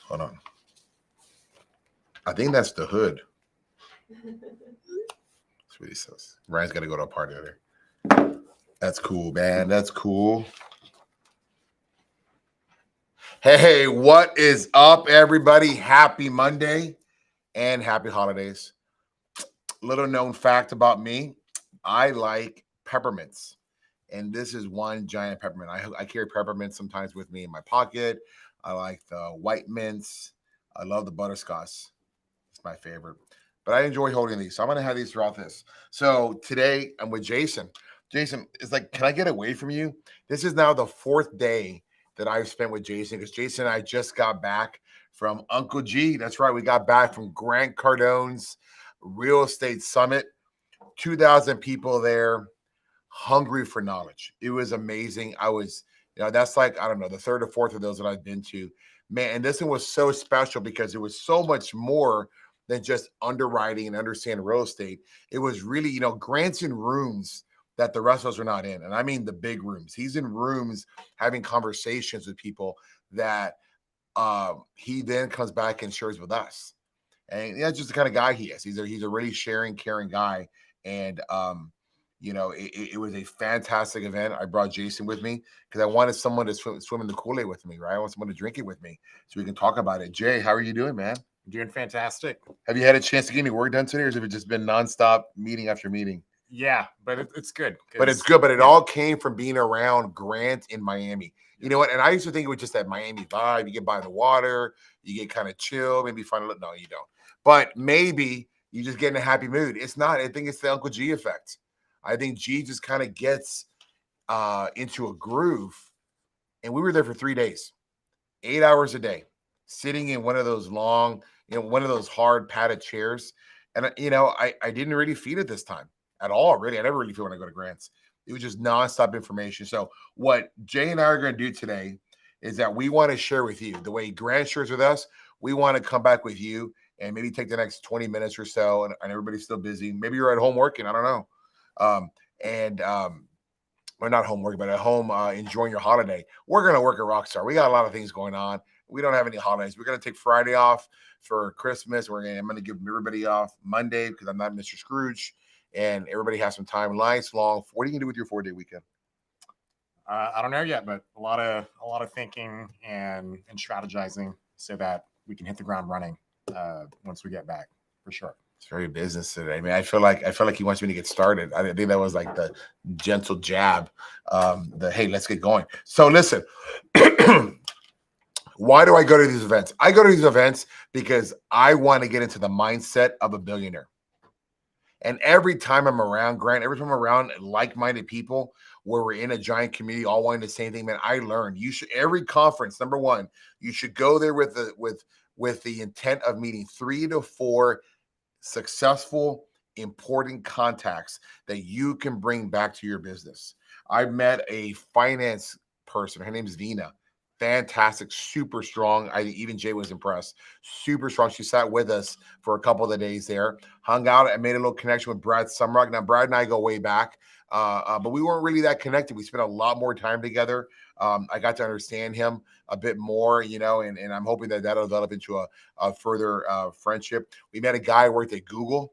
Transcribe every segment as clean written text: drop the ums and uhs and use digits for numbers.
Hold on. I think that's the hood. That's what he says. Ryan's got to go to a party later. That's cool, man. That's cool. Hey, what is up, everybody? Happy Monday and happy holidays. Little known fact about me, I like peppermints. And this is one giant peppermint. I carry peppermints sometimes with me in my pocket. I like the white mints. I love the butterscotch. It's my favorite. But I enjoy holding these. So I'm going to have these throughout this. So today I'm with Jason. Jason, it's like, can I get away from you? This is now the fourth day that I've spent with Jason because Jason and I just got back from Uncle G. That's right. We got back from Grant Cardone's Real Estate Summit. 2,000 people there, hungry for knowledge. It was amazing. That's like, I don't know, the third or fourth of those that I've been to. Man, and this one was so special because it was so much more than just underwriting and understanding real estate. It was really, Grant's in rooms that the rest of us are not in. And I mean the big rooms. He's in rooms having conversations with people that he then comes back and shares with us. And that's just the kind of guy he is. He's a really sharing, caring guy. And it was a fantastic event. I brought Jason with me because I wanted someone to swim in the Kool-Aid with me, right? I want someone to drink it with me so we can talk about it. Jay, how are you doing, man? Doing fantastic. Have you had a chance to get any work done today, or has it just been nonstop meeting after meeting? Yeah, but it's good. But it's good. But it all came from being around Grant in Miami. You know what? And I used to think it was just that Miami vibe. You get by the water, you get kind of chill, maybe find a little. No, you don't. But maybe you just get in a happy mood. It's not. I think it's the Uncle G effect. I think G just kind of gets into a groove. And we were there for 3 days, 8 hours a day, sitting in one of those long, one of those hard padded chairs. And, I didn't really feel it this time at all, really. I never really feel when I go to Grant's. It was just nonstop information. So what Jay and I are going to do today is that we want to share with you the way Grant shares with us. We want to come back with you and maybe take the next 20 minutes or so. And everybody's still busy. Maybe you're at home working. I don't know. We're not home working, but at home enjoying your holiday. We're going to work at Rockstar. We got a lot of things going on. We don't have any holidays. We're going to take Friday off for Christmas. I'm going to give everybody off Monday because I'm not Mr. Scrooge. And everybody has some time. Nice, long. What are you going to do with your 4-day weekend? I don't know yet, but a lot of thinking and strategizing so that we can hit the ground running once we get back, for sure. It's very business today. I mean, I feel like he wants me to get started. I think that was like the gentle jab. Hey, let's get going. So listen, why do I go to these events? I go to these events because I want to get into the mindset of a billionaire. And every time I'm around Grant, every time I'm around like-minded people where we're in a giant community all wanting the same thing, man, I learned. Every conference, number one, you should go there with the intent of meeting 3 to 4 successful, important contacts that you can bring back to your business. I met a finance person. Her name is Vina. Fantastic, super strong. Even Jay was impressed. Super strong. She sat with us for a couple of the days there, hung out. I made a little connection with Brad Sumrock. Now, Brad and I go way back, but we weren't really that connected. We spent a lot more time together. I got to understand him a bit more, and I'm hoping that that'll develop into a further friendship. We met a guy who worked at Google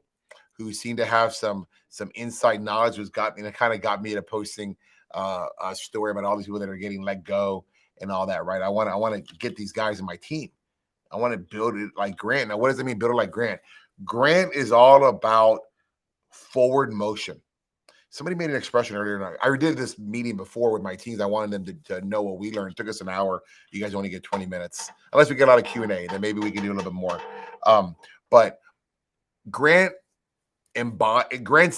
who seemed to have some inside knowledge, it kind of got me to posting a story about all these people that are getting let go and all that, right? I want to get these guys in my team. I want to build it like Grant. Now, what does it mean, build it like Grant? Grant is all about forward motion. Somebody made an expression earlier. I did this meeting before with my teams. I wanted them to know what we learned. It took us an hour. You guys only get 20 minutes. Unless we get a lot of Q&A, then maybe we can do a little bit more. But Grant's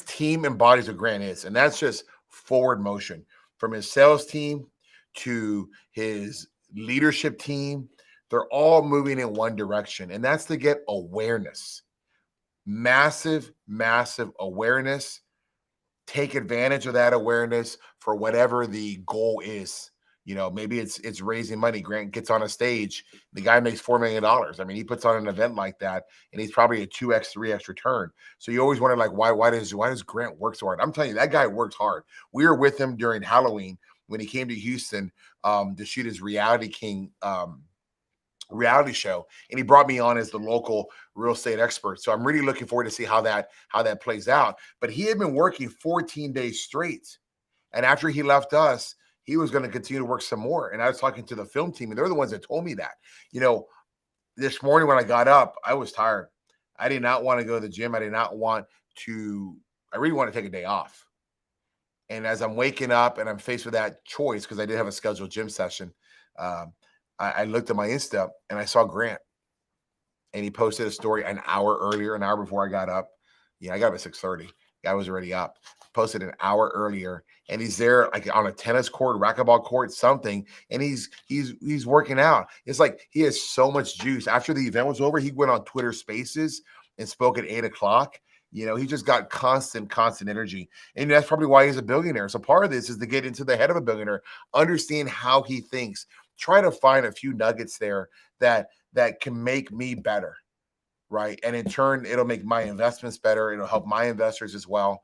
team embodies what Grant is, and that's just forward motion. From his sales team to his leadership team, they're all moving in one direction, and that's to get awareness. Massive, massive awareness. Take advantage of that awareness for whatever the goal is. Maybe it's raising money. Grant gets on a stage. The guy makes $4 million. I mean, he puts on an event like that, and he's probably a 2x, 3x return. So you always wonder, like, why does Grant work so hard? I'm telling you, that guy works hard. We were with him during Halloween when he came to Houston to shoot his Reality King reality show, and he brought me on as the local real estate expert. So I'm really looking forward to see how that plays out. But he had been working 14 days straight, and after he left us, he was going to continue to work some more. And I was talking to the film team, and they're the ones that told me that. This morning when I got up, I was tired. I did not want to go to the gym. I really want to take a day off. And as I'm waking up and I'm faced with that choice, because I did have a scheduled gym session, I looked at my Insta and I saw Grant, and he posted a story an hour earlier, an hour before I got up. I got up at 6:30. I was already up. Posted an hour earlier, and he's there like on a tennis court, racquetball court, something, and he's working out. It's like he has so much juice. After the event was over, he went on Twitter Spaces and spoke at 8:00. He just got constant energy, and that's probably why he's a billionaire. So part of this is to get into the head of a billionaire, understand how he thinks, try to find a few nuggets there that can make me better, right? And in turn, it'll make my investments better. It'll help my investors as well.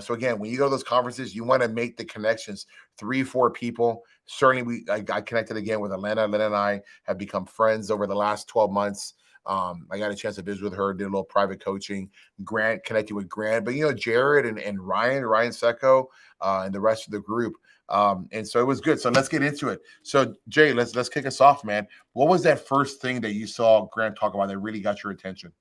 So again, when you go to those conferences, you want to make the connections. 3-4 people. Certainly, I connected again with Elena. Elena and I have become friends over the last 12 months. I got a chance to visit with her, did a little private coaching. Grant, connected with Grant, but Jared and Ryan Secco, and the rest of the group. And so it was good. So let's get into it. So Jay, let's kick us off, man. What was that first thing that you saw Grant talk about that really got your attention?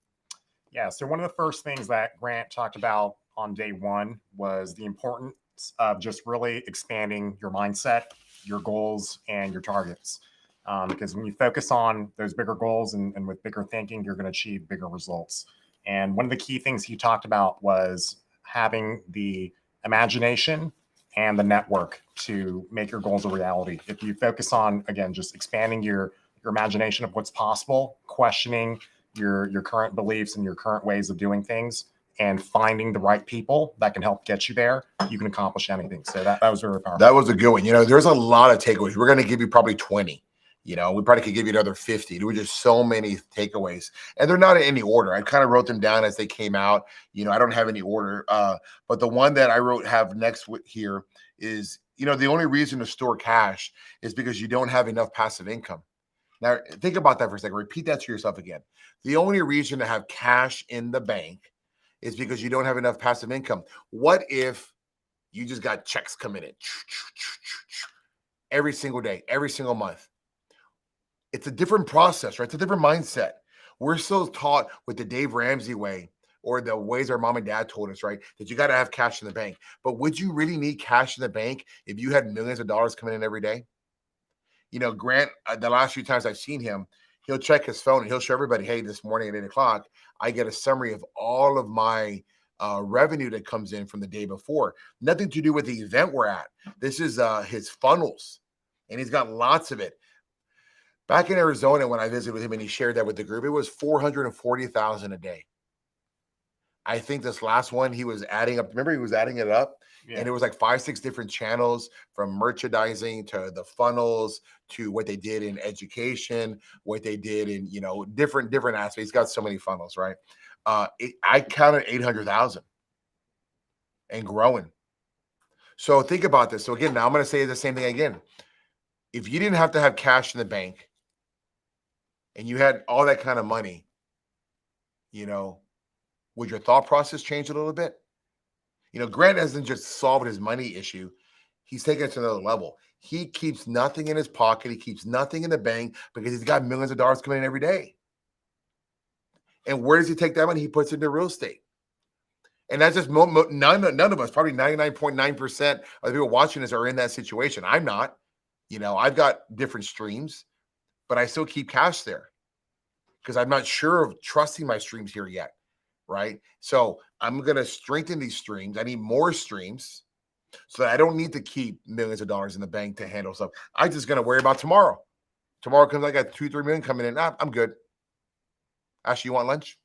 Yeah. So one of the first things that Grant talked about on day one was the importance of just really expanding your mindset, your goals, and your targets. Because when you focus on those bigger goals and with bigger thinking, you're going to achieve bigger results. And one of the key things he talked about was having the imagination and the network to make your goals a reality. If you focus on, again, just expanding your imagination of what's possible, questioning your current beliefs and your current ways of doing things, and finding the right people that can help get you there, you can accomplish anything. So that was very powerful. That was a good one. There's a lot of takeaways. We're going to give you probably 20. We probably could give you another 50. There were just so many takeaways, and they're not in any order. I kind of wrote them down as they came out. I don't have any order. But the one that I have next here is, the only reason to store cash is because you don't have enough passive income. Now, think about that for a second. Repeat that to yourself again. The only reason to have cash in the bank is because you don't have enough passive income. What if you just got checks coming in every single day, every single month? It's a different process, right? It's a different mindset. We're still taught with the Dave Ramsey way, or the ways our mom and dad told us, right? That you got to have cash in the bank. But would you really need cash in the bank if you had millions of dollars coming in every day? Grant, the last few times I've seen him, he'll check his phone and he'll show everybody, hey, this morning at 8:00, I get a summary of all of my revenue that comes in from the day before. Nothing to do with the event we're at. This is his funnels, and he's got lots of it. Back in Arizona, when I visited with him and he shared that with the group, it was $440,000 a day. I think this last one he was adding up. Remember, he was adding it up, and it was like 5-6 different channels, from merchandising to the funnels to what they did in education, what they did in different aspects. He's got so many funnels, right? I counted 800,000 and growing. So think about this. So again, now I'm going to say the same thing again. If you didn't have to have cash in the bank, and you had all that kind of money, would your thought process change a little bit? Grant hasn't just solved his money issue. He's taken it to another level. He keeps nothing in his pocket. He keeps nothing in the bank because he's got millions of dollars coming in every day. And where does he take that money? He puts it into real estate. And that's just none of us, probably 99.9% of the people watching this are in that situation. I'm not. I've got different streams, but I still keep cash there because I'm not sure of trusting my streams here yet, right? So I'm going to strengthen these streams. I need more streams so that I don't need to keep millions of dollars in the bank to handle stuff. I'm just going to worry about tomorrow. Tomorrow comes, I got 2-3 million coming in. I'm good. Ashley, you want lunch?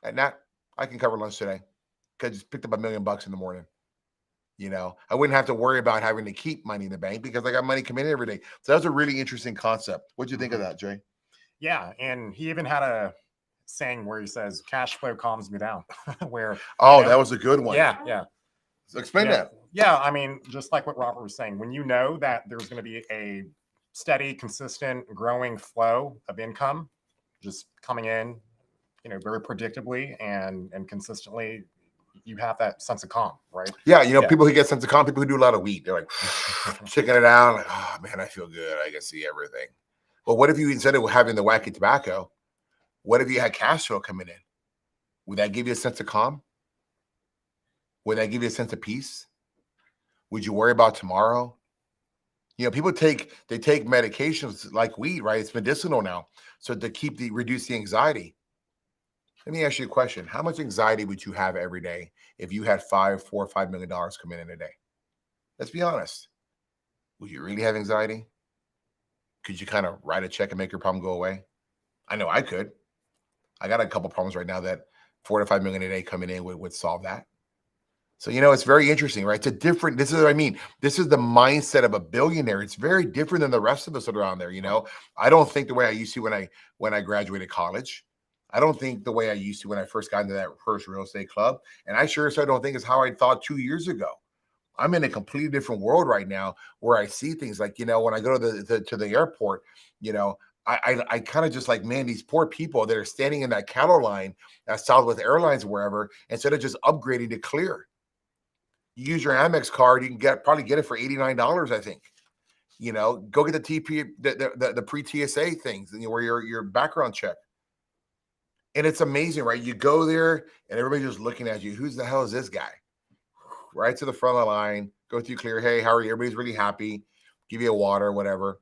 At Nat, I can cover lunch today. I just picked up $1 million in the morning. I wouldn't have to worry about having to keep money in the bank because I got money coming in every day. So that's a really interesting concept. What'd you think of that, Jay? Yeah. And he even had a saying where he says, cash flow calms me down. That was a good one. Yeah. So explain that. Yeah. I mean, just like what Robert was saying, when you know that there's going to be a steady, consistent, growing flow of income just coming in, very predictably and consistently, you have that sense of calm, right? Yeah, Yeah. people who get sense of calm, people who do a lot of weed, they're like checking it out, like, oh man, I feel good. I can see everything. Well, what if you, instead of having the wacky tobacco, what if you had cash flow coming in? Would that give you a sense of calm? Would that give you a sense of peace? Would you worry about tomorrow? People take medications like weed, right? It's medicinal now, so to reduce the anxiety. Let me ask you a question: how much anxiety would you have every day if you had $4 or $5 million come in a day? Let's be honest. Would you really have anxiety? Could you kind of write a check and make your problem go away? I know I could. I got a couple problems right now that 4 to 5 million a day coming in would solve that. So, it's very interesting, right? This is what I mean. This is the mindset of a billionaire. It's very different than the rest of us that are on there. I don't think the way I used to when I graduated college. I don't think the way I used to when I first got into that first real estate club. And I sure so don't think it's how I thought 2 years ago. I'm in a completely different world right now where I see things like, when I go to the airport, I kind of just like, man, these poor people that are standing in that cattle line at Southwest Airlines, wherever, instead of just upgrading to Clear. You use your Amex card, you can probably get it for $89, I think. Go get the TP, the pre-TSA things, where your background check. And it's amazing, right? You go there and everybody's just looking at you. Who's the hell is this guy? Right to the front of the line, go through Clear. Hey, how are you? Everybody's really happy. Give you a water, whatever.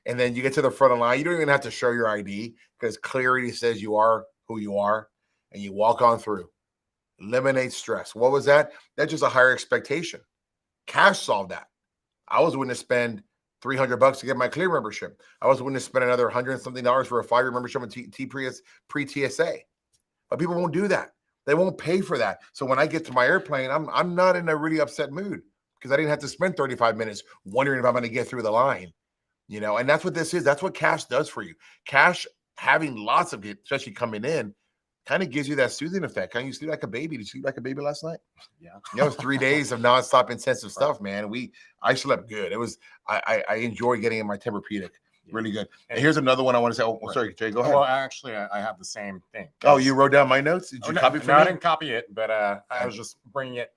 And then you get to the front of the line. You don't even have to show your ID because Clarity says you are who you are, and you walk on through. Eliminate stress. What was that? That's just a higher expectation. Cash solved that. I was willing to spend $300 to get my Clear membership. I was willing to spend another $100 and something for a 5-year membership on pre-TSA. But people won't do that. They won't pay for that. So when I get to my airplane, I'm not in a really upset mood because I didn't have to spend 35 minutes wondering if I'm going to get through the line. And that's what this is. That's what cash does for you. Cash, having lots of it, especially coming in, kind of gives you that soothing effect. Can you sleep like a baby? Did you sleep like a baby last night? Yeah. It was 3 days of nonstop intensive stuff, man. I slept good. It was, I enjoyed getting in my Tempur-Pedic. Really good. And here's another one I want to say. Oh, sorry, Jay, go ahead. Well, actually, I have the same thing. Oh, you wrote down my notes? Did you copy from me? No, I didn't copy it, but I was just bringing it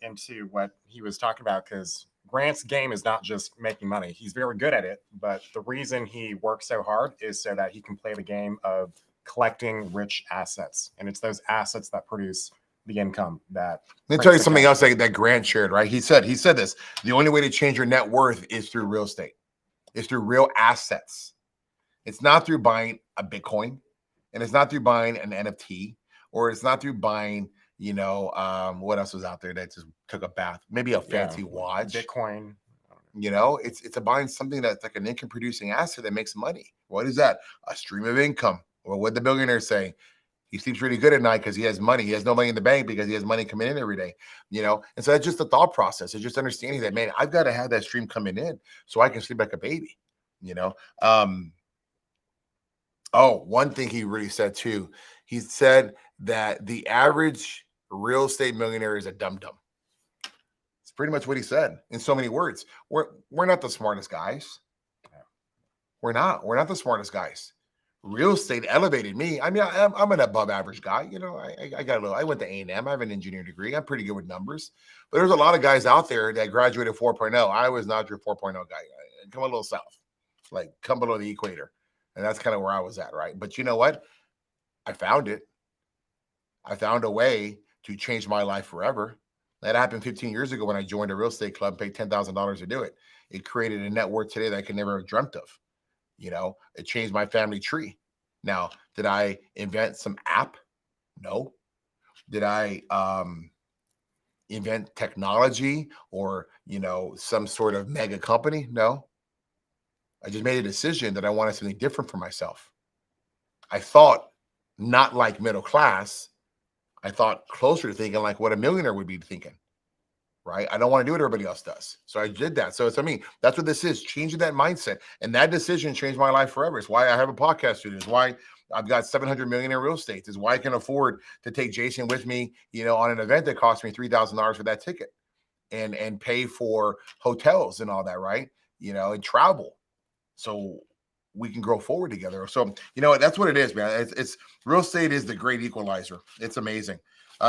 into what he was talking about, because Grant's game is not just making money. He's very good at it, but the reason he works so hard is so that he can play the game of collecting rich assets, and it's those assets that produce the income that. Let me tell you something else that Grant shared, right? He said this: the only way to change your net worth is through real estate. It's through real assets. It's not through buying a Bitcoin, and it's not through buying an NFT, or it's not through buying, what else was out there that just took a bath? Maybe a fancy watch. Bitcoin. It's a buying something that's like an income producing asset that makes money. What is that? A stream of income. Or what the billionaire say? He sleeps really good at night because he has money. He has no money in the bank because he has money coming in every day, And so that's just the thought process. It's just understanding that, man, I've got to have that stream coming in so I can sleep like a baby, one thing he really said too, he said that the average real estate millionaire is a dum-dum. It's pretty much what he said in so many words. We're not the smartest guys. We're not the smartest guys. Real estate elevated me. I mean, I'm an above average guy. I got a little. I went to A&M. I have an engineering degree. I'm pretty good with numbers. But there's a lot of guys out there that graduated 4.0. I was not your 4.0 guy. Come a little south, like come below the equator, and that's kind of where I was at, right? But you know what? I found it. I found a way to change my life forever. That happened 15 years ago when I joined a real estate club, paid $10,000 to do it. It created a net worth today that I could never have dreamt of. It changed my family tree. Now, did I invent some app? No. Did I invent technology or, some sort of mega company? No. I just made a decision that I wanted something different for myself. I thought not like middle class. I thought closer to thinking like what a millionaire would be thinking. Right? I don't want to do what everybody else does. So I did that. So that's what this is, changing that mindset. And that decision changed my life forever. It's why I have a podcast studio. It's why I've got 700 million in real estate. It's why I can afford to take Jason with me, on an event that cost me $3,000 for that ticket and pay for hotels and all that, right? And travel. so we can grow forward together. So, you know, that's what it is, man. It's real estate is the great equalizer. It's amazing.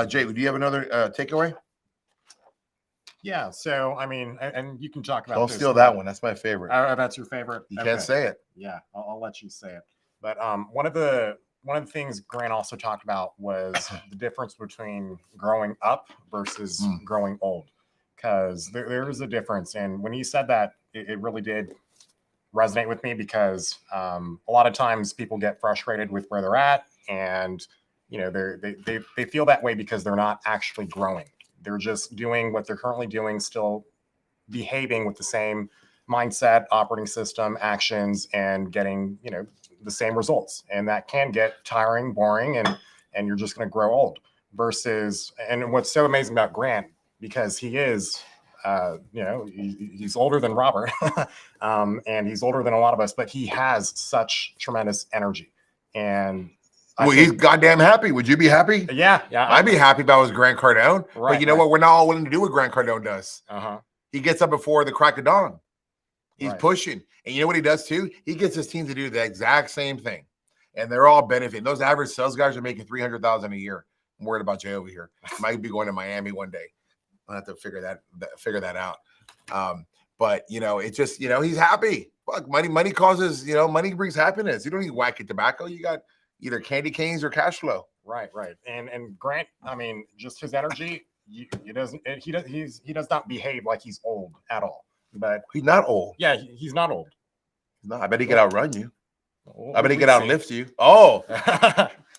Jay, do you have another takeaway? Yeah. So, I mean, and you can talk about Don't this steal more. that one. That's my favorite. That's your favorite. You can't say it. Yeah, I'll let you say it. But one of the things Grant also talked about was the difference between growing up versus growing old, because there is a difference. And when he said that, it really did resonate with me, because a lot of times people get frustrated with where they're at, and you know they feel that way because they're not actually growing. They're just doing what they're currently doing, still behaving with the same mindset, operating system, actions, and getting, you know, the same results. And that can get tiring, boring, and you're just going to grow old. Versus, and what's so amazing about Grant, because he is, you know, he's older than Robert, and he's older than a lot of us, but he has such tremendous energy. And well, he's goddamn happy. Would you be happy? Yeah. I'd be happy if I was Grant Cardone. Right, but you know what? We're not all willing to do what Grant Cardone does. He gets up before the crack of dawn. He's pushing. And you know what he does too? He gets his team to do the exact same thing. And they're all benefiting. Those average sales guys are making $300,000 a year. I'm worried about Jay over here. Might be going to Miami one day. I'll have to figure that out. But you know, it's just, you know, he's happy. Fuck, money causes, you know, money brings happiness. You don't need wacky tobacco. You got either candy canes or cash flow. Right. And Grant, I mean, just his energy, he does not behave like he's old at all. But he's not old. Yeah, he's not old. No, I bet he could outrun you. I bet he could outlift you. Oh,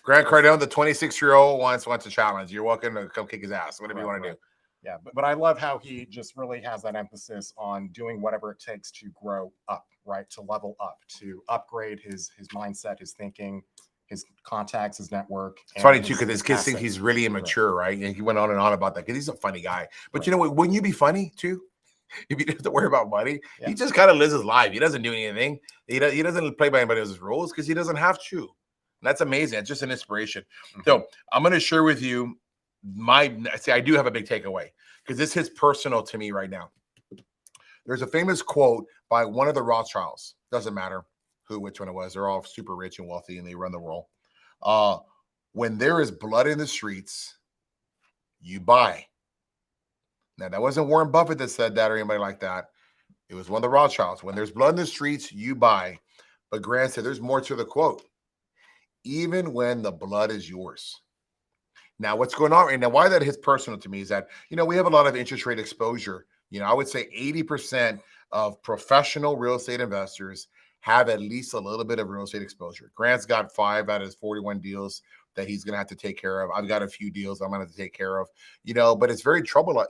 Grant Cardone, the 26-year-old wants a challenge. You're welcome to come kick his ass, whatever you want to do. Yeah, but I love how he just really has that emphasis on doing whatever it takes to grow up, right? To level up, to upgrade his mindset, his thinking, his contacts, his network. It's funny too, because his kids think he's really immature, right? And he went on and on about that because he's a funny guy. But you know what? Wouldn't you be funny too? If you didn't have to worry about money, he just kind of lives his life. He doesn't do anything. He doesn't play by anybody else's rules because he doesn't have to. And that's amazing. It's just an inspiration. So I'm going to share with you I do have a big takeaway because this is personal to me right now. There's a famous quote by one of the Rothschilds. Doesn't matter which one it was. They're all super rich and wealthy and they run the world. When there is blood in the streets, you buy. Now, that wasn't Warren Buffett that said that or anybody like that. It was one of the Rothschilds. When there's blood in the streets, you buy. But Grant said there's more to the quote. Even when the blood is yours. Now, what's going on right now, why that is personal to me is that, you know, we have a lot of interest rate exposure. You know, I would say 80% of professional real estate investors have at least a little bit of real estate exposure. Grant's got 5 out of his 41 deals that he's going to have to take care of. I've got a few deals I'm going to have to take care of, you know, but it's very troubling,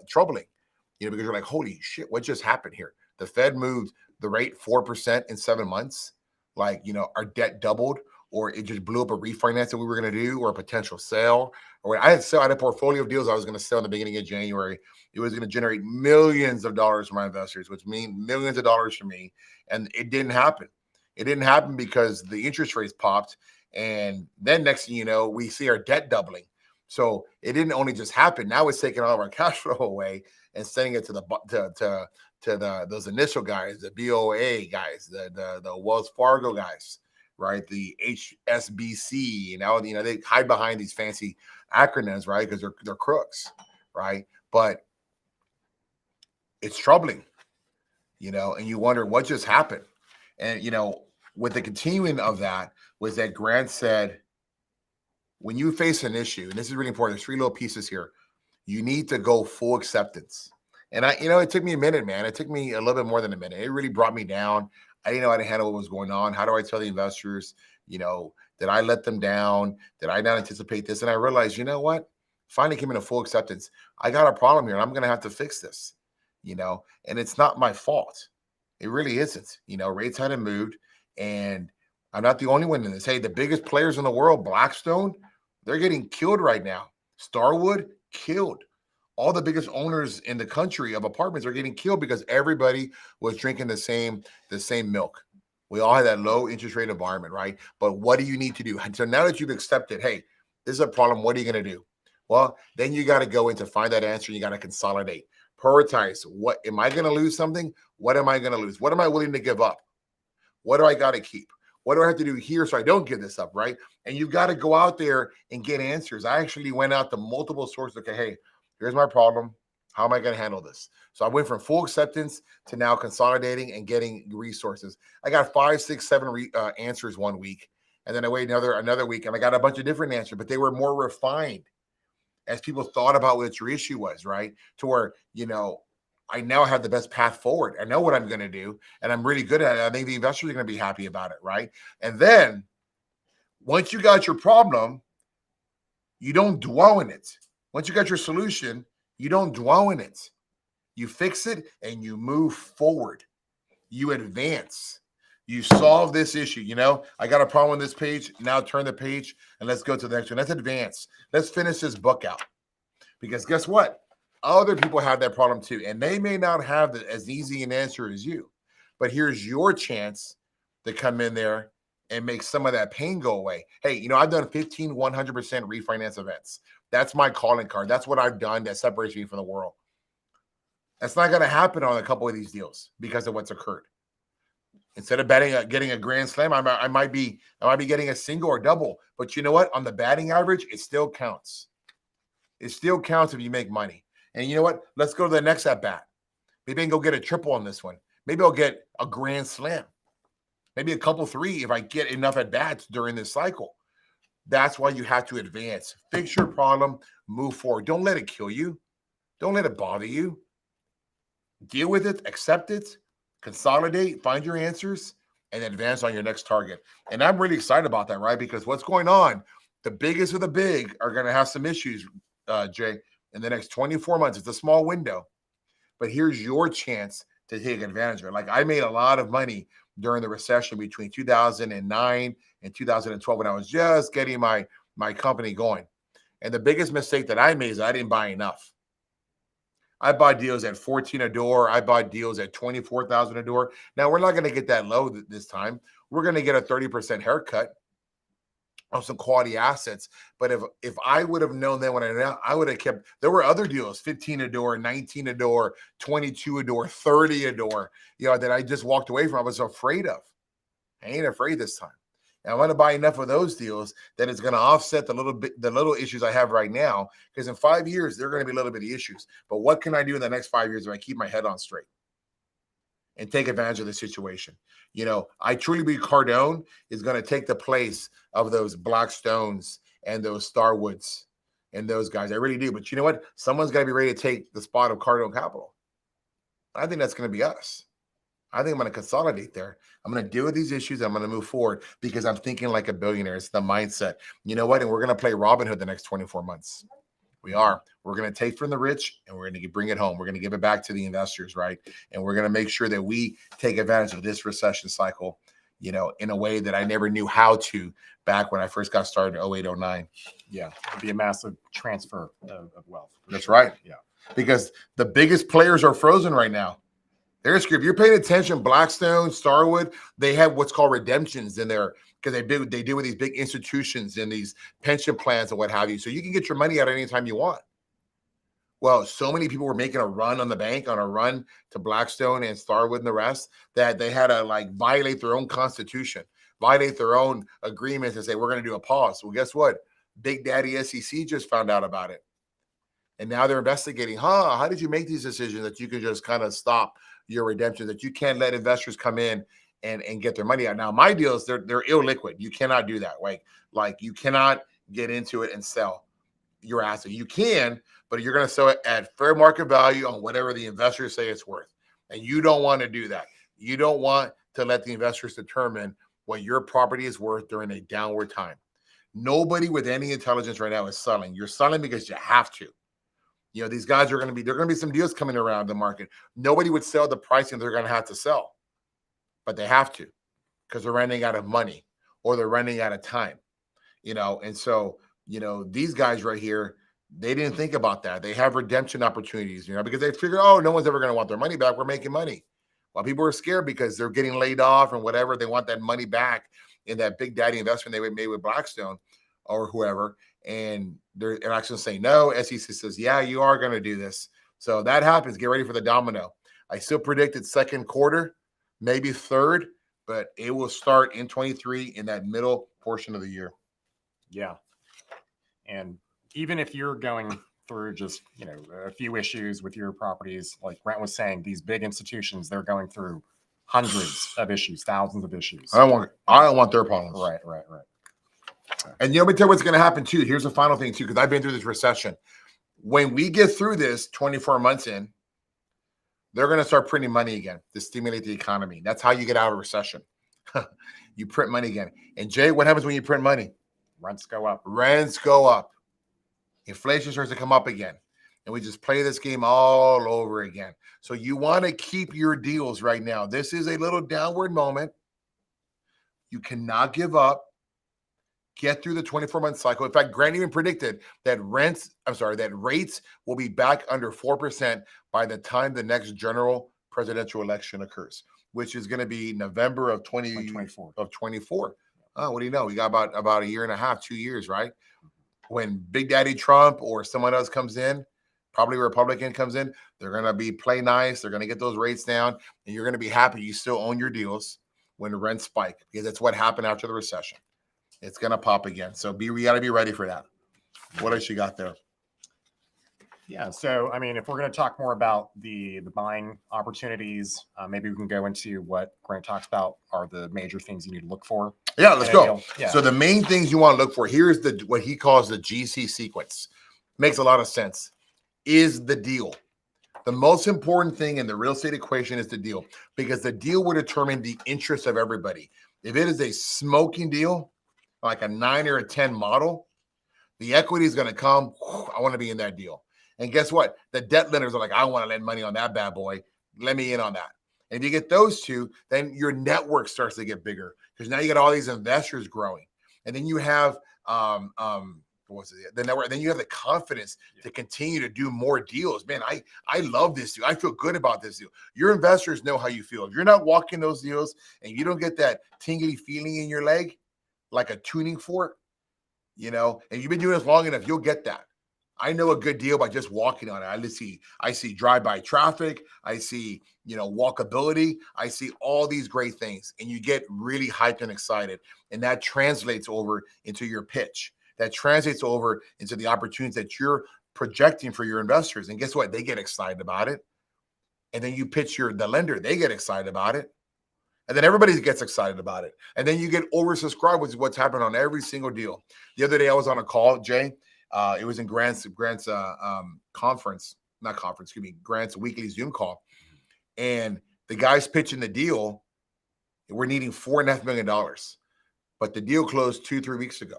you know, because you're like, holy shit, what just happened here? The Fed moved the rate 4% in 7 months. Like, you know, our debt doubled, or it just blew up a refinance that we were going to do, or a potential sale. Or I had a portfolio of deals I was going to sell in the beginning of January. It was going to generate millions of dollars for my investors, which means millions of dollars for me. And it didn't happen. It didn't happen because the interest rates popped. And then next thing you know, we see our debt doubling. So it didn't only just happen. Now it's taking all of our cash flow away and sending it to those initial guys, the BOA guys, the Wells Fargo guys, right? The HSBC. Now, you know, they hide behind these fancy acronyms, right? Because they're crooks, right? But it's troubling, you know, and you wonder what just happened. And, you know, with the continuing of that was that Grant said, when you face an issue, and this is really important, there's 3 little pieces here, you need to go full acceptance. And it took me a minute, man. It took me a little bit more than a minute. It really brought me down. I didn't know how to handle what was going on. How do I tell the investors, you know, did I let them down? Did I not anticipate this? And I realized, you know what? Finally came into full acceptance. I got a problem here and I'm going to have to fix this, you know, and it's not my fault. It really isn't. You know, rates hadn't moved and I'm not the only one in this. Hey, the biggest players in the world, Blackstone, they're getting killed right now. Starwood, killed. All the biggest owners in the country of apartments are getting killed because everybody was drinking the same milk. We all had that low interest rate environment, right? But what do you need to do? And so now that you've accepted, hey, this is a problem, what are you going to do? Well, then you got to go in to find that answer. You got to consolidate, prioritize. What am I going to lose something? What am I going to lose? What am I willing to give up? What do I got to keep? What do I have to do here so I don't give this up, right? And you've got to go out there and get answers. I actually went out to multiple sources. Okay, hey, here's my problem. How am I going to handle this? So I went from full acceptance to now consolidating and getting resources. I got 5, 6, 7 answers one week. And then I waited another week and I got a bunch of different answers, but they were more refined as people thought about what your issue was, right? To where, I now have the best path forward. I know what I'm going to do, and I'm really good at it. I think the investors are going to be happy about it, right? And then once you got your problem, you don't dwell in it. Once you got your solution, you don't dwell in it. You fix it and you move forward. You advance. You solve this issue. I got a problem on this page. Now turn the page and let's go to the next one. Let's advance. Let's finish this book out. Because guess what? Other people have that problem too. And they may not have as easy an answer as you. But here's your chance to come in there and make some of that pain go away. Hey, I've done 100% refinance events. That's my calling card. That's what I've done that separates me from the world. That's not going to happen on a couple of these deals because of what's occurred. Instead of getting a grand slam, I might be getting a single or double. But you know what? On the batting average, it still counts. It still counts if you make money. And you know what? Let's go to the next at bat. Maybe I can go get a triple on this one. Maybe I'll get a grand slam. Maybe a couple 3 if I get enough at bats during this cycle. That's why you have to advance. Fix your problem. Move forward. Don't let it kill you. Don't let it bother you. Deal with it. Accept it. Consolidate. Find your answers. And advance on your next target. And I'm really excited about that, right? Because what's going on, the biggest of the big are going to have some issues, Jay, in the next 24 months. It's a small window. But here's your chance to take advantage of it. Like I made a lot of money during the recession between 2009 and 2012 when I was just getting my company going. And the biggest mistake that I made is I didn't buy enough. I bought deals at 14 a door. I bought deals at 24,000 a door. Now we're not going to get that low this time. We're going to get a 30% haircut on some quality assets. But if I would have known that when I would have kept, there were other deals, 15 a door, 19 a door, 22 a door, 30 a door, that I just walked away from. I was afraid of. I ain't afraid this time. And I want to buy enough of those deals that it's going to offset the little issues I have right now. Because in 5 years, there are going to be little bitty issues. But what can I do in the next 5 years if I keep my head on straight and take advantage of the situation? I truly believe Cardone is going to take the place of those Blackstones and those Starwoods and those guys. I really do. But you know what? Someone's got to be ready to take the spot of Cardone Capital. I think that's going to be us. I think I'm going to consolidate there. I'm going to deal with these issues. I'm going to move forward because I'm thinking like a billionaire. It's the mindset. You know what? And we're going to play Robin Hood the next 24 months. We are. We're going to take from the rich and we're going to bring it home. We're going to give it back to the investors, right? And we're going to make sure that we take advantage of this recession cycle, in a way that I never knew how to back when I first got started in 08, 09. Yeah, it'd be a massive transfer of wealth. That's right. Yeah. Because the biggest players are frozen right now. They're screwed. If you're paying attention, Blackstone, Starwood, they have what's called redemptions in there because they deal with these big institutions and these pension plans and what have you. So you can get your money out anytime you want. Well, so many people were making a run on the bank, on a run to Blackstone and Starwood and the rest, that they had to violate their own constitution, violate their own agreements and say, we're going to do a pause. Well, guess what? Big Daddy SEC just found out about it. And now they're investigating, how did you make these decisions that you can just kind of stop your redemption, that you can't let investors come in and get their money out? Now, my deals, they're illiquid. You cannot do that. Like you cannot get into it and sell your asset. You can, but you're going to sell it at fair market value on whatever the investors say it's worth. And you don't want to do that. You don't want to let the investors determine what your property is worth during a downward time. Nobody with any intelligence right now is selling. You're selling because you have to. These guys there are going to be some deals coming around the market. Nobody would sell the pricing they're going to have to sell, but they have to because they're running out of money or they're running out of time, And so, these guys right here, they didn't think about that. They have redemption opportunities, because they figure, no one's ever going to want their money back. We're making money. While people are scared because they're getting laid off and whatever, they want that money back in that big daddy investment they made with Blackstone or whoever. And they're actually saying, no, SEC says, yeah, you are going to do this. So that happens. Get ready for the domino. I still predicted second quarter, maybe third, but it will start in 23 in that middle portion of the year. Yeah. And even if you're going through just, a few issues with your properties, like Grant was saying, these big institutions, they're going through hundreds of issues, thousands of issues. I don't want their problems. Right. And let me tell you what's going to happen too. Here's the final thing too, because I've been through this recession. When we get through this 24 months in, they're going to start printing money again to stimulate the economy. That's how you get out of recession. You print money again. And Jay, what happens when you print money? Rents go up. Rents go up. Inflation starts to come up again. And we just play this game all over again. So you want to keep your deals right now. This is a little downward moment. You cannot give up. Get through the 24-month cycle. In fact, Grant even predicted that rates will be back under 4% by the time the next general presidential election occurs, which is going to be November of 2024. Oh, what do you know? We got about a year and a half, 2 years, right? When Big Daddy Trump or someone else comes in, probably a Republican comes in, they're going to play nice. They're going to get those rates down, and you're going to be happy you still own your deals when the rents spike, because that's what happened after the recession. It's going to pop again. So we got to be ready for that. What else you got there? Yeah. So, if we're going to talk more about the buying opportunities, maybe we can go into what Grant talks about are the major things you need to look for. Yeah, let's go. Yeah. So the main things you want to look for, here's what he calls the GC sequence. Makes a lot of sense. Is the deal. The most important thing in the real estate equation is the deal, because the deal will determine the interest of everybody. If it is a smoking deal, like a 9 or a 10 model, the equity is going to come. I want to be in that deal. And guess what? The debt lenders are like, I want to lend money on that bad boy. Let me in on that. And if you get those two, then your network starts to get bigger, because now you got all these investors growing. And then you have the network. Then you have the confidence to continue to do more deals. Man, I love this deal. I feel good about this deal. Your investors know how you feel. If you're not walking those deals and you don't get that tingly feeling in your leg, like a tuning fork, and you've been doing this long enough, you'll get that. I know a good deal by just walking on it. I see drive-by traffic. I see, walkability. I see all these great things, and you get really hyped and excited. And that translates over into your pitch. That translates over into the opportunities that you're projecting for your investors. And guess what? They get excited about it. And then you pitch the lender. They get excited about it. And then everybody gets excited about it. And then you get oversubscribed, which is what's happened on every single deal. The other day I was on a call, Jay. It was in Grant's Grant's weekly Zoom call. And the guy's pitching the deal. We're needing $4.5 million. But the deal closed 2-3 weeks ago.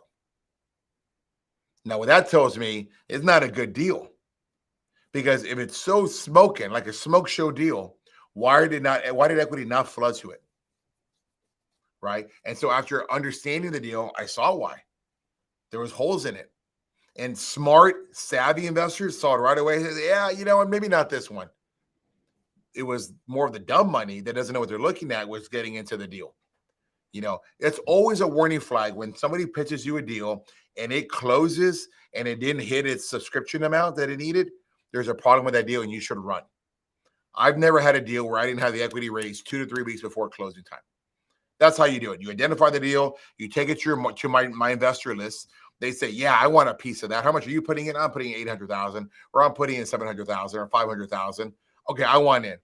Now, what that tells me is not a good deal. Because if it's so smoking, like a smoke show deal, why did equity not flood to it? Right. And so after understanding the deal, I saw why. There was holes in it. And smart, savvy investors saw it right away. Said, yeah, maybe not this one. It was more of the dumb money that doesn't know what they're looking at was getting into the deal. It's always a warning flag when somebody pitches you a deal and it closes and it didn't hit its subscription amount that it needed. There's a problem with that deal and you should run. I've never had a deal where I didn't have the equity raised 2 to 3 weeks before closing time. That's how you do it. You identify the deal. You take it to my investor list. They say, yeah, I want a piece of that. How much are you putting in? I'm putting in $800,000, or I'm putting in $700,000 or $500,000. Okay, I want in.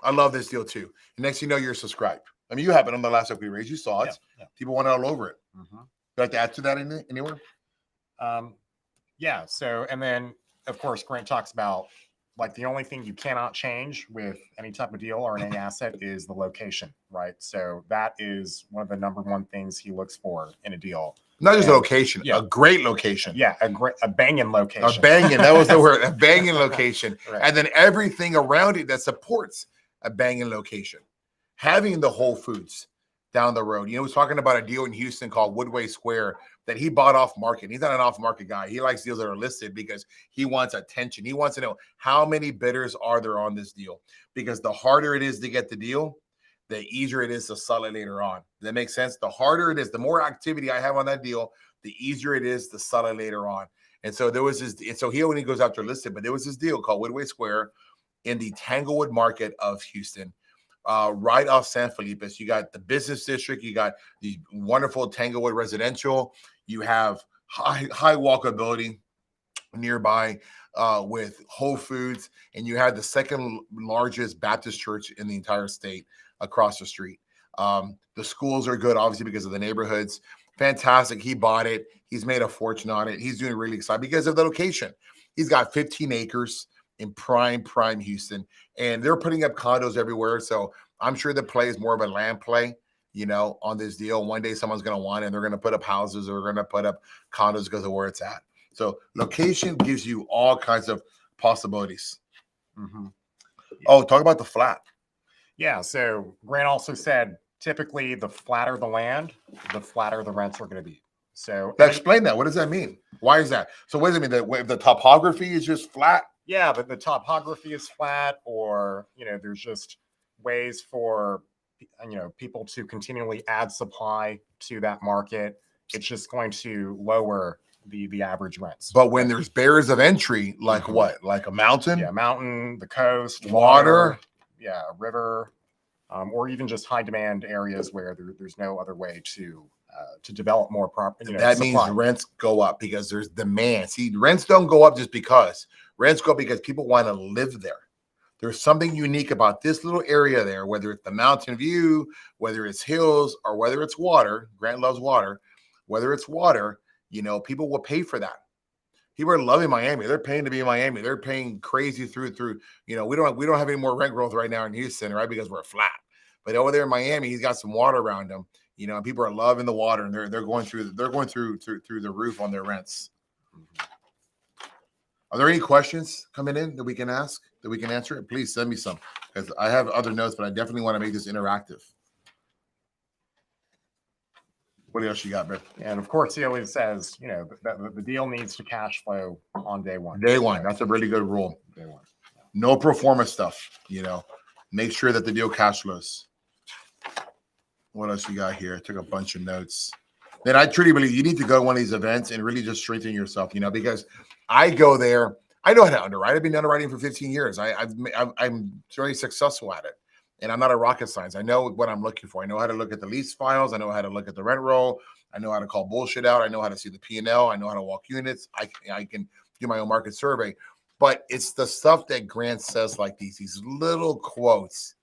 I love this deal too. And next thing you know, you're subscribed. You have it on the last equity raise. You saw it. Yeah. People want it all over it. Mm-hmm. Would you like to add to that anywhere? Yeah. So, and then of course, Grant talks about the only thing you cannot change with any type of deal or in any asset is the location, right? So that is one of the number one things he looks for in a deal. Not just a location, a great location. Yeah, a banging location. A banging, that was the word, a banging location. Right. And then everything around it that supports a banging location. Having the Whole Foods down the road. He was talking about a deal in Houston called Woodway Square that he bought off market. He's not an off market guy. He likes deals that are listed because he wants attention. He wants to know how many bidders are there on this deal, because the harder it is to get the deal, the easier it is to sell it later on. Does that make sense? The harder it is, the more activity I have on that deal, the easier it is to sell it later on. And so there was this, and so he only goes after listed, but there was this deal called Woodway Square in the Tanglewood market of Houston, right off San Felipe. So you got the business district, you got the wonderful Tanglewood residential, you have high walkability nearby with Whole Foods, and you had the second largest Baptist church in the entire state across the street. The schools are good, obviously, because of the neighborhoods. Fantastic. He bought it. He's made a fortune on it. He's doing really excited because of the location. He's got 15 acres in prime Houston, and they're putting up condos everywhere. So I'm sure the play is more of a land play, on this deal. One day someone's going to want it, and they're going to put up houses or they're going to put up condos because of where it's at. So location gives you all kinds of possibilities. Mm-hmm. Yeah. Oh, talk about the flat. Yeah. So Grant also said, typically the flatter the land, the flatter the rents are going to be. So explain that. What does that mean? Why is that? So what does it mean? That the topography is just flat? Yeah, but the topography is flat, or, there's just ways for, people to continually add supply to that market. It's just going to lower the average rents. But when there's barriers of entry, like what? Like a mountain? Yeah, mountain, the coast, water. Yeah, a river, or even just high demand areas where there's no other way to develop more property. That means rents go up because there's demand. See, rents don't go up just because. Rents go up because people want to live there. There's something unique about this little area there, whether it's the mountain view, whether it's hills, or whether it's water. Grant loves water. Whether it's water, people will pay for that. People are loving Miami. They're paying to be in Miami. They're paying crazy through. We don't have any more rent growth right now in Houston, right? Because we're flat. But over there in Miami, he's got some water around him. And people are loving the water, and they're going through the roof on their rents. Are there any questions coming in that we can ask, that we can answer? Please send me some, because I have other notes, but I definitely want to make this interactive. What else you got, man? And of course, he always says, that the deal needs to cash flow on day one. Day one. That's a really good rule. Day one. Yeah. No pro forma stuff, Make sure that the deal cash flows. What else you got here? I took a bunch of notes. Then I truly believe you need to go to one of these events and really just strengthen yourself, because I go there. I know how to underwrite. I've been underwriting for 15 years. I'm very successful at it. And I'm not a rocket science. I know what I'm looking for. I know how to look at the lease files. I know how to look at the rent roll. I know how to call bullshit out. I know how to see the P&L. I know how to walk units. I can do my own market survey. But it's the stuff that Grant says, like these little quotes.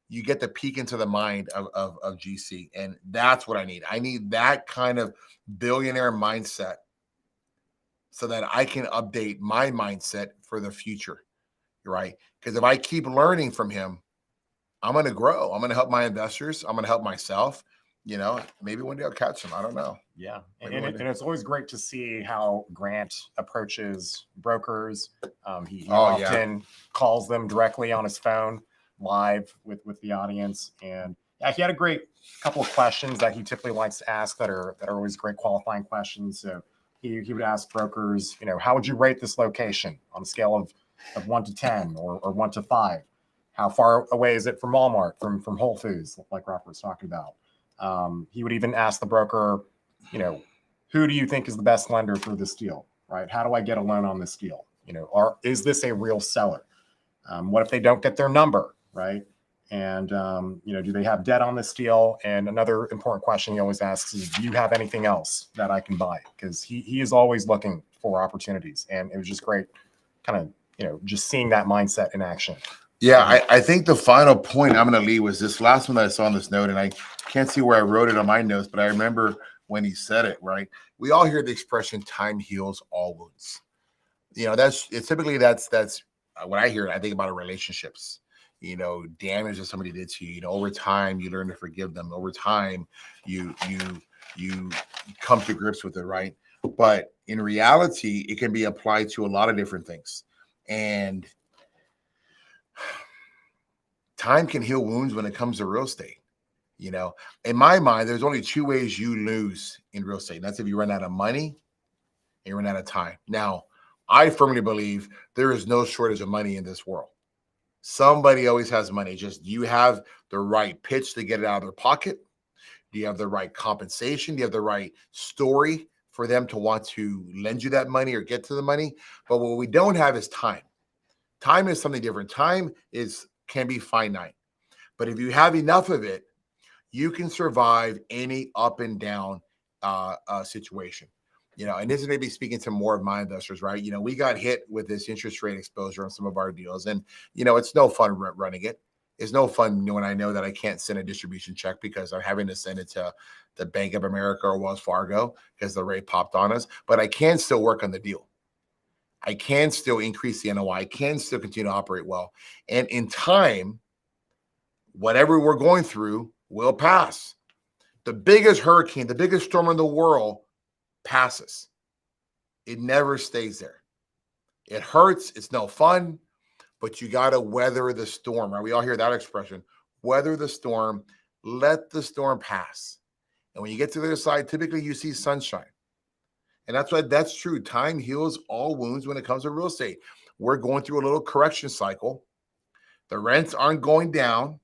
You get to peek into the mind of GC. And that's what I need. I need that kind of billionaire mindset so that I can update my mindset for the future, right? Because if I keep learning from him, I'm going to grow. I'm going to help my investors. I'm going to help myself. Maybe one day I'll catch him. I don't know. Yeah. And it's always great to see how Grant approaches brokers. He often calls them directly on his phone live with the audience. And yeah, he had a great couple of questions that he typically likes to ask that are always great qualifying questions. So he would ask brokers, how would you rate this location on a scale of 1 to 10 or 1 to 5? How far away is it from Walmart, from Whole Foods, like Robert was talking about? He would even ask the broker, who do you think is the best lender for this deal, right? How do I get a loan on this deal? Is this a real seller? What if they don't get their number, right? And, do they have debt on this deal? And another important question he always asks is, do you have anything else that I can buy? Because he is always looking for opportunities. And it was just great kind of, just seeing that mindset in action. Yeah, I think the final point I'm going to leave was this last one that I saw on this note, and I can't see where I wrote it on my notes, but I remember when he said it, right? We all hear the expression, time heals all wounds. That's when I hear it, I think about relationships, damage that somebody did to you. Over time, you learn to forgive them. Over time, you come to grips with it, right? But in reality, it can be applied to a lot of different things. And time can heal wounds when it comes to real estate. In my mind, there's only 2 ways you lose in real estate. And that's if you run out of money and you run out of time. Now, I firmly believe there is no shortage of money in this world. Somebody always has money. Just, do you have the right pitch to get it out of their pocket? Do you have the right compensation? Do you have the right story for them to want to lend you that money or get to the money? But what we don't have is time. Time is something different. Time can be finite. But if you have enough of it, you can survive any up and down situation. And this is maybe speaking to more of my investors, right? We got hit with this interest rate exposure on some of our deals, and it's no fun running it. It's no fun when I know that I can't send a distribution check because I'm having to send it to the Bank of America or Wells Fargo because the rate popped on us. But I can still work on the deal. I can still increase the NOI. I can still continue to operate well. And in time, whatever we're going through will pass. The biggest hurricane, the biggest storm in the world passes. It never stays there. It hurts. It's no fun, but you got to weather the storm, right? We all hear that expression, weather the storm, let the storm pass. And when you get to the other side, typically you see sunshine. And that's true. Time heals all wounds when it comes to real estate. We're going through a little correction cycle. The rents aren't going down.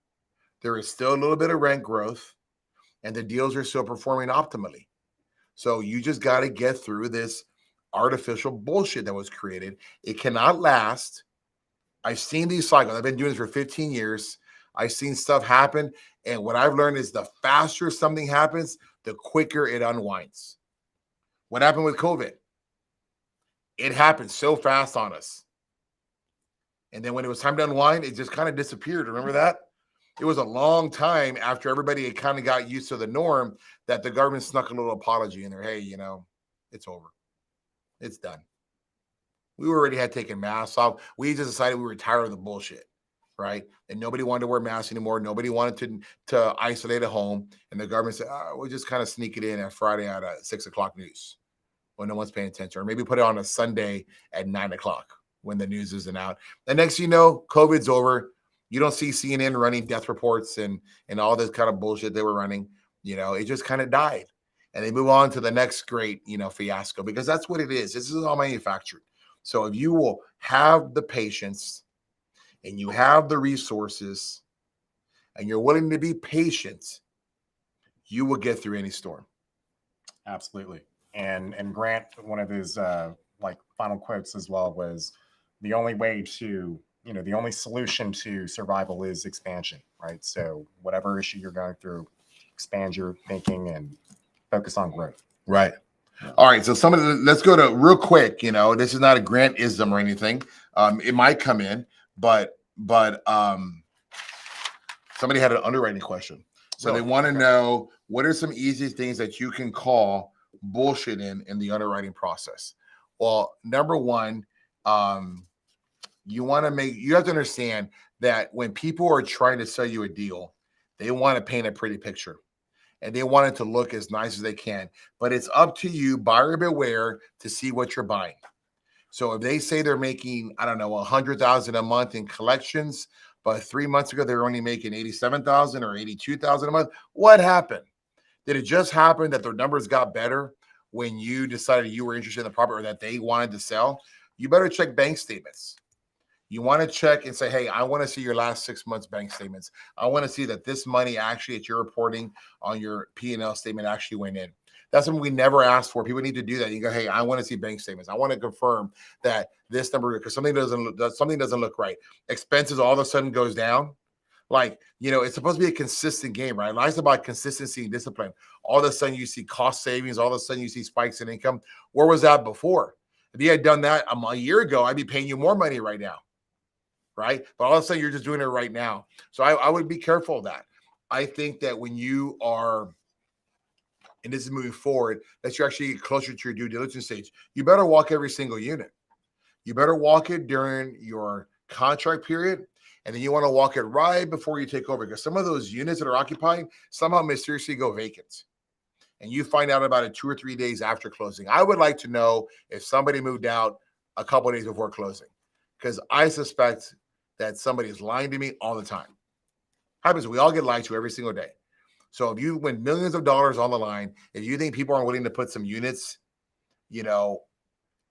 There is still a little bit of rent growth, and the deals are still performing optimally. So you just got to get through this artificial bullshit that was created. It cannot last. I've seen these cycles. I've been doing this for 15 years. I've seen stuff happen. And what I've learned is the faster something happens, the quicker it unwinds. What happened with COVID? It happened so fast on us. And then when it was time to unwind, it just kind of disappeared. Remember that? It was a long time after everybody had kind of got used to the norm that the government snuck a little apology in there. Hey, it's over. It's done. We already had taken masks off. We just decided we were tired of the bullshit, right? And nobody wanted to wear masks anymore. Nobody wanted to isolate at home. And the government said, we'll just kind of sneak it in at Friday at 6 o'clock news when no one's paying attention. Or maybe put it on a Sunday at 9 o'clock when the news isn't out. The next you know, COVID's over. You don't see CNN running death reports and all this kind of bullshit they were running. It just kind of died. And they move on to the next great, fiasco, because that's what it is. This is all manufactured. So if you will have the patience and you have the resources and you're willing to be patient, you will get through any storm. Absolutely. And Grant, one of his final quotes as well was, the only way to the only solution to survival is expansion, right? So whatever issue you're going through, expand your thinking and focus on growth. Right. All right. So let's go to real quick. This is not a Grant-ism or anything. It might come in, but somebody had an underwriting question. So they want to know, what are some easy things that you can call bullshit in the underwriting process? Well, number one, you have to understand that when people are trying to sell you a deal, they want to paint a pretty picture and they want it to look as nice as they can. But it's up to you, buyer beware, to see what you're buying. So if they say they're making, I don't know, $100,000 a month in collections, but 3 months ago they were only making $87,000 or $82,000 a month, what happened? Did it just happen that their numbers got better when you decided you were interested in the property or that they wanted to sell? You better check bank statements. You want to check and say, hey, I want to see your last 6 months bank statements. I want to see that this money actually that you're reporting on your P&L statement actually went in. That's something we never asked for. People need to do that. You go, hey, I want to see bank statements. I want to confirm that this number, because something doesn't look right. Expenses all of a sudden goes down. It's supposed to be a consistent game, right? Life's about consistency and discipline. All of a sudden you see cost savings. All of a sudden you see spikes in income. Where was that before? If you had done that a year ago, I'd be paying you more money right now. Right? But all of a sudden you're just doing it right now. So I would be careful of that. I think that when you are, and this is moving forward, that you're actually closer to your due diligence stage, you better walk every single unit. You better walk it during your contract period. And then you want to walk it right before you take over, because some of those units that are occupied somehow mysteriously go vacant. And you find out about it 2 or 3 days after closing. I would like to know if somebody moved out a couple of days before closing, because I suspect that somebody is lying to me all the time. Happens. We all get lied to every single day. So if you win millions of dollars on the line, if you think people aren't willing to put some units,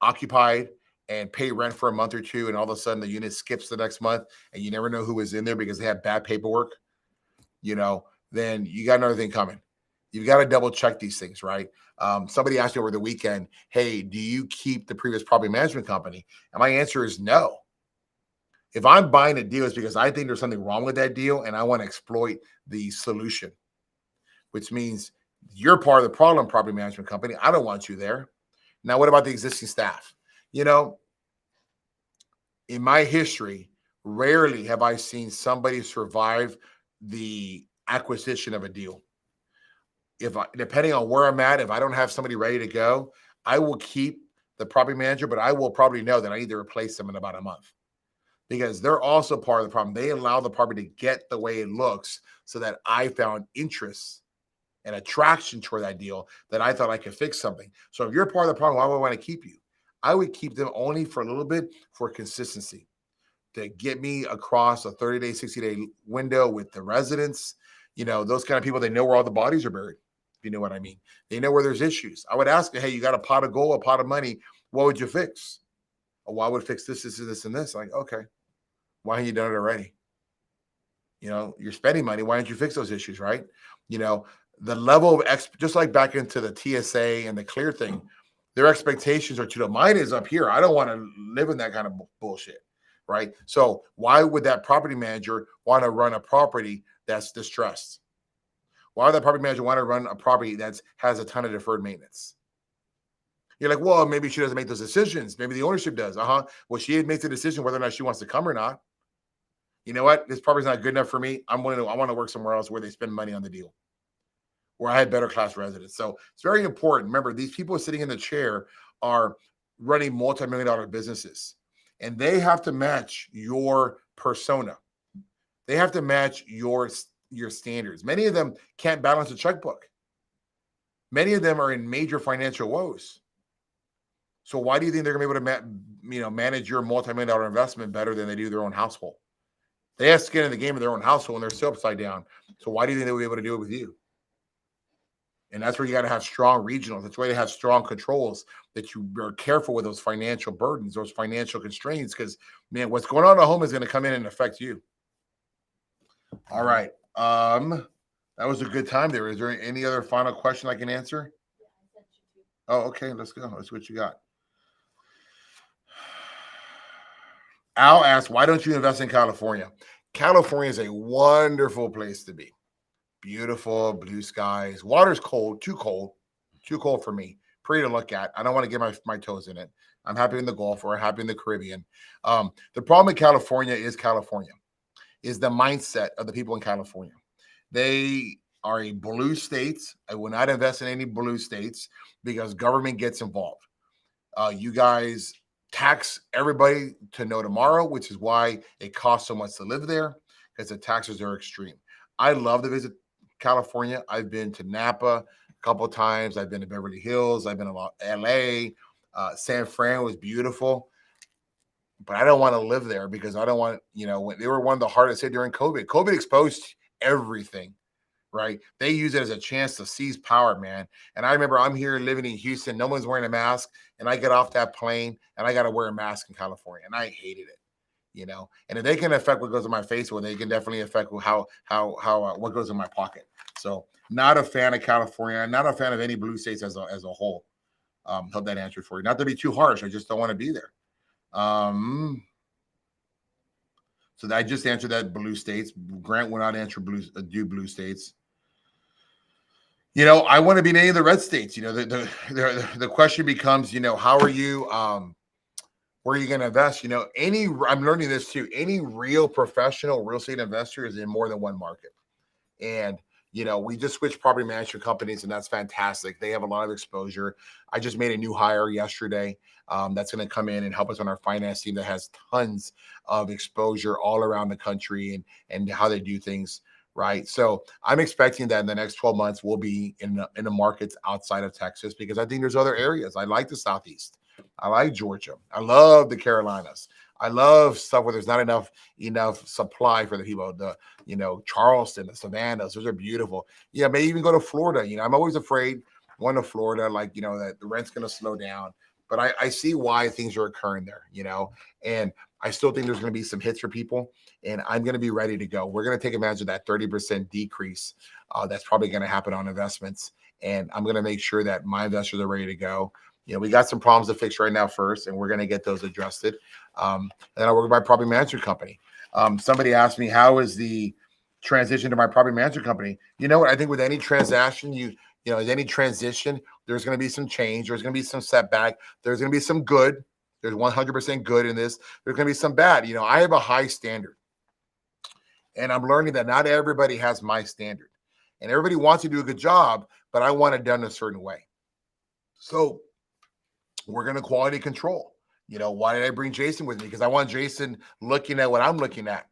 occupied and pay rent for a month or two, and all of a sudden the unit skips the next month and you never know who was in there because they have bad paperwork, then you got another thing coming. You've got to double check these things, right? Somebody asked me over the weekend, hey, do you keep the previous property management company? And my answer is no. If I'm buying a deal, it's because I think there's something wrong with that deal and I want to exploit the solution, which means you're part of the problem, property management company. I don't want you there. Now, what about the existing staff? You know, in my history, rarely have I seen somebody survive the acquisition of a deal. If I, depending on where I'm at, if I don't have somebody ready to go, I will keep the property manager, but I will probably know that I need to replace them in about a month because they're also part of the problem. They allow the property to get the way it looks so that I found interest and attraction toward that deal that I thought I could fix something. So if you're part of the problem, why would I want to keep you? I would keep them only for a little bit for consistency to get me across a 30-day, 60-day window with the residents. You know, those kind of people, they know where all the bodies are buried, if you know what I mean. They know where there's issues. I would ask, hey, you got a pot of gold, a pot of money. What would you fix? Oh, well, I would fix this, and this. Like, okay, why haven't you done it already? You know, you're spending money. Why don't you fix those issues, right? You know, the level of just like back into the TSA and the clear thing, their expectations are too low. Mine is up here. I don't want to live in that kind of bullshit, right? So why would that property manager want to run a property that's distressed? Why would that property manager want to run a property that has a ton of deferred maintenance? You're like, well, maybe she doesn't make those decisions. Maybe the ownership does. Well, she makes the decision whether or not she wants to come or not. You know what? This property's not good enough for me. I want to work somewhere else where they spend money on the deal, where I had better class residents. So it's very important. Remember, these people sitting in the chair are running multi-million-dollar businesses, and they have to match your persona. They have to match your standards. Many of them can't balance a checkbook. Many of them are in major financial woes. So why do you think they're going to be able to manage your multi-million-dollar investment better than they do their own household? They have skin in the game of their own household and they're still upside down. So why do you think they will be able to do it with you? And that's where you got to have strong regionals. That's why they have strong controls, that you are careful with those financial burdens, those financial constraints, because, man, what's going on at home is going to come in and affect you. All right. That was a good time there. Is there any other final question I can answer? Oh, okay. Let's go. Let's see what you got. Al asked, why don't you invest in California? California is a wonderful place to be. Beautiful, blue skies. Water's cold, too cold for me. Pretty to look at. I don't want to get my toes in it. I'm happy in the Gulf or happy in the Caribbean. The problem in California is the mindset of the people in California. They are a blue state. I will not invest in any blue states because government gets involved. You guys tax everybody to no tomorrow, which is why it costs so much to live there, because the taxes are extreme. I love to visit California. I've been to Napa a couple of times. I've been to Beverly Hills. I've been to LA. San Fran was beautiful, but I don't want to live there because I don't want, when they were one of the hardest hit during COVID. COVID exposed everything, right? They use it as a chance to seize power, man. And I remember I'm here living in Houston. No one's wearing a mask. And I get off that plane and I got to wear a mask in California. And I hated it. And if they can affect what goes in my face, well, they can definitely affect how what goes in my pocket. So not a fan of California, not a fan of any blue states as a whole. Hope that answered for you. Not to be too harsh. I just don't want to be there. So I just answered that blue states. Grant will not answer blue states. I want to be in any of the red states. The question becomes, how are you, where are you going to invest? I'm learning this too. Any real professional real estate investor is in more than one market. And, we just switched property management companies and that's fantastic. They have a lot of exposure. I just made a new hire yesterday that's going to come in and help us on our finance team that has tons of exposure all around the country and how they do things. Right. So I'm expecting that in the next 12 months, we'll be in the markets outside of Texas because I think there's other areas. I like the Southeast. I like Georgia. I love the Carolinas. I love stuff where there's not enough supply for the people. Charleston, the Savannahs, those are beautiful. Yeah, maybe even go to Florida. I'm always afraid going to Florida, that the rent's going to slow down. But I see why things are occurring there, and I still think there's going to be some hits for people, and I'm going to be ready to go. We're going to take advantage of that 30% decrease that's probably going to happen on investments, and I'm going to make sure that my investors are ready to go. We got some problems to fix right now first, and we're going to get those adjusted. And I work with my property management company. Somebody asked me, how is the transition to my property management company? You know what? I think with any transaction, with any transition, there's going to be some change. There's going to be some setback. There's going to be some good. There's 100% good in this. There's going to be some bad. I have a high standard, and I'm learning that not everybody has my standard, and everybody wants to do a good job, but I want it done a certain way. So we're going to quality control. Why did I bring Jason with me? Because I want Jason looking at what I'm looking at.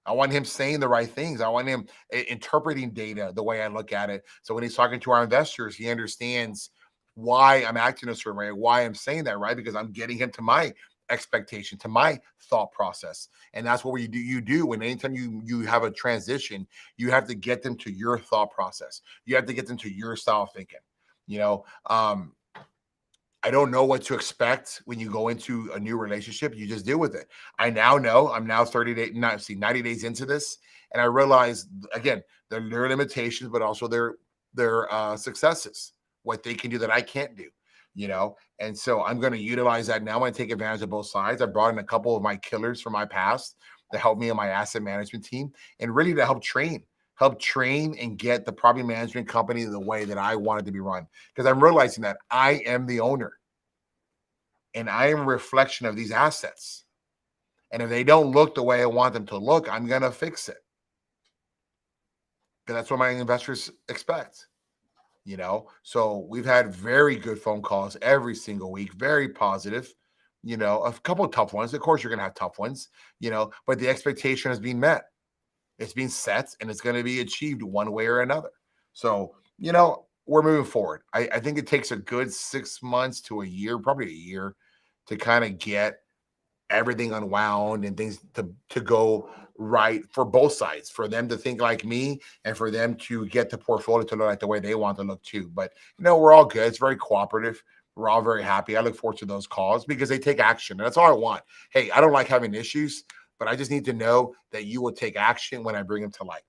I want him saying the right things. I want him interpreting data the way I look at it. So when he's talking to our investors, he understands why I'm acting a certain way, why I'm saying that, right? Because I'm getting him to my expectation, to my thought process. And that's what you do when anytime you have a transition, you have to get them to your thought process. You have to get them to your style of thinking. I don't know what to expect when you go into a new relationship. You just deal with it. I now know I'm now 90 days into this. And I realize, again, their limitations, but also their successes, what they can do that I can't do, And so I'm going to utilize that now. I'm going to take advantage of both sides. I brought in a couple of my killers from my past to help me in my asset management team and really to help train and get the property management company the way that I want it to be run. Because I'm realizing that I am the owner and I am a reflection of these assets. And if they don't look the way I want them to look, I'm going to fix it. Because that's what my investors expect. So we've had very good phone calls every single week, very positive, a couple of tough ones. Of course, you're going to have tough ones, but the expectation is being met. It's being set and it's going to be achieved one way or another. So, we're moving forward. I think it takes a good 6 months to a year, probably a year, to kind of get everything unwound and things to go right for both sides, for them to think like me and for them to get the portfolio to look like the way they want to look too. But, we're all good. It's very cooperative. We're all very happy. I look forward to those calls because they take action. And that's all I want. Hey, I don't like having issues, but I just need to know that you will take action when I bring them to light,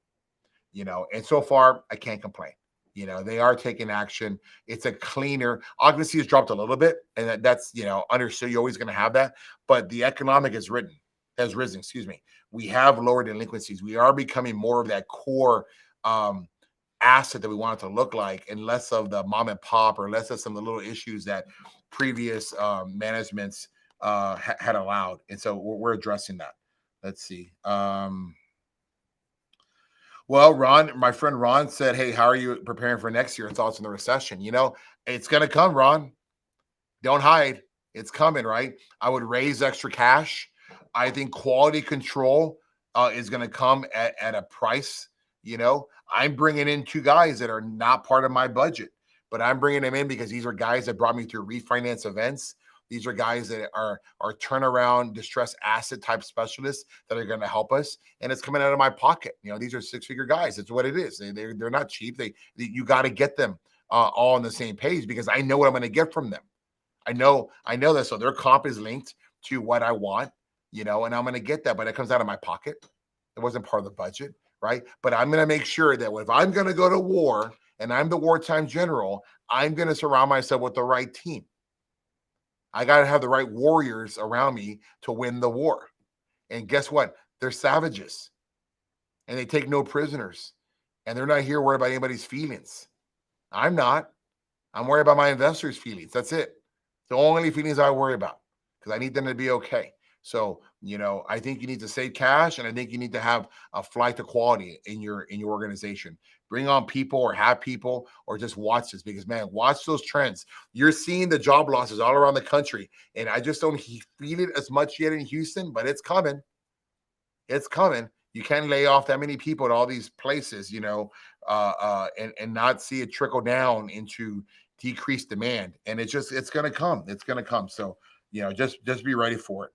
and so far I can't complain. They are taking action. It's a cleaner. Occupancy has dropped a little bit, and that's, understood. You're always going to have that, but the economic has risen. Excuse me. We have lower delinquencies. We are becoming more of that core asset that we want it to look like, and less of the mom and pop, or less of some of the little issues that previous managements had allowed. And so we're addressing that. Let's see. Well, Ron, my friend Ron said, hey, how are you preparing for next year? Thoughts on the recession? It's going to come, Ron. Don't hide. It's coming, right? I would raise extra cash. I think quality control is going to come at a price. I'm bringing in 2 guys that are not part of my budget, but I'm bringing them in because these are guys that brought me through refinance events. These are guys that are turnaround distressed asset type specialists that are going to help us, and it's coming out of my pocket. These are 6-figure guys. It's what it is. They're not cheap. You got to get them all on the same page because I know what I'm going to get from them. I know that. So their comp is linked to what I want, and I'm going to get that, but it comes out of my pocket. It wasn't part of the budget, right? But I'm going to make sure that if I'm going to go to war and I'm the wartime general, I'm going to surround myself with the right team. I got to have the right warriors around me to win the war. And guess what? They're savages and they take no prisoners, and they're not here worried about anybody's feelings. I'm not. I'm worried about my investors' feelings. That's it. The only feelings I worry about, because I need them to be okay. So, I think you need to save cash, and I think you need to have a flight to quality in your organization. Bring on people, or have people, or just watch this, because, man, watch those trends. You're seeing the job losses all around the country, and I just don't feel it as much yet in Houston, but it's coming. It's coming. You can't lay off that many people at all these places, and not see it trickle down into decreased demand. And it's going to come. It's going to come. So, just be ready for it.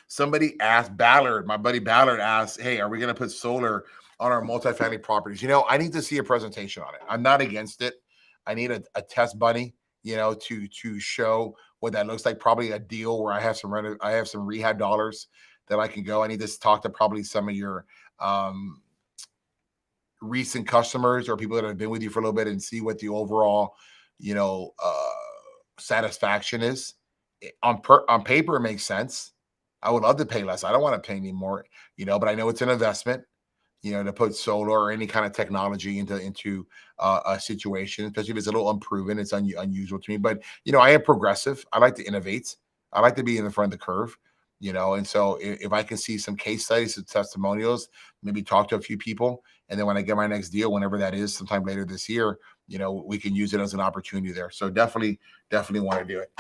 Somebody asked Ballard, my buddy Ballard asked, hey, are we going to put solar on our multifamily properties? I need to see a presentation on it. I'm not against it. I need a test bunny, to show what that looks like. Probably a deal where I have some rehab dollars that I can go. I need to talk to probably some of your recent customers or people that have been with you for a little bit and see what the overall satisfaction is. On paper, it makes sense. I would love to pay less. I don't want to pay any more, but I know it's an investment, to put solar or any kind of technology into a situation, especially if it's a little unproven. It's unusual to me, but I am progressive. I like to innovate. I like to be in the front of the curve. And so if I can see some case studies, some testimonials, maybe talk to a few people, and then when I get my next deal, whenever that is, sometime later this year, we can use it as an opportunity there. So definitely want to do it.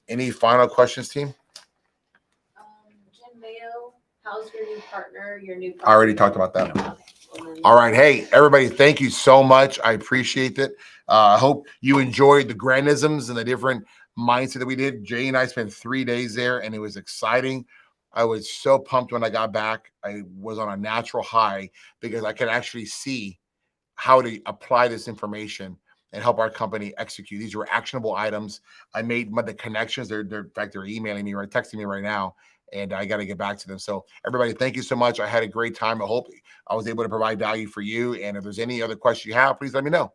Any final questions, team? Jim Mayo, how's your new partner, your new I already talked about that. All right. Hey, everybody, thank you so much. I appreciate it. I hope you enjoyed the grandisms and the different mindset that we did. Jay and I spent 3 days there, and it was exciting. I was so pumped when I got back. I was on a natural high because I could actually see how to apply this information and help our company execute. These were actionable items. I made the connections. In fact, they're emailing me, right, texting me right now, and I got to get back to them. So everybody, thank you so much. I had a great time. I hope I was able to provide value for you. And if there's any other questions you have, please let me know.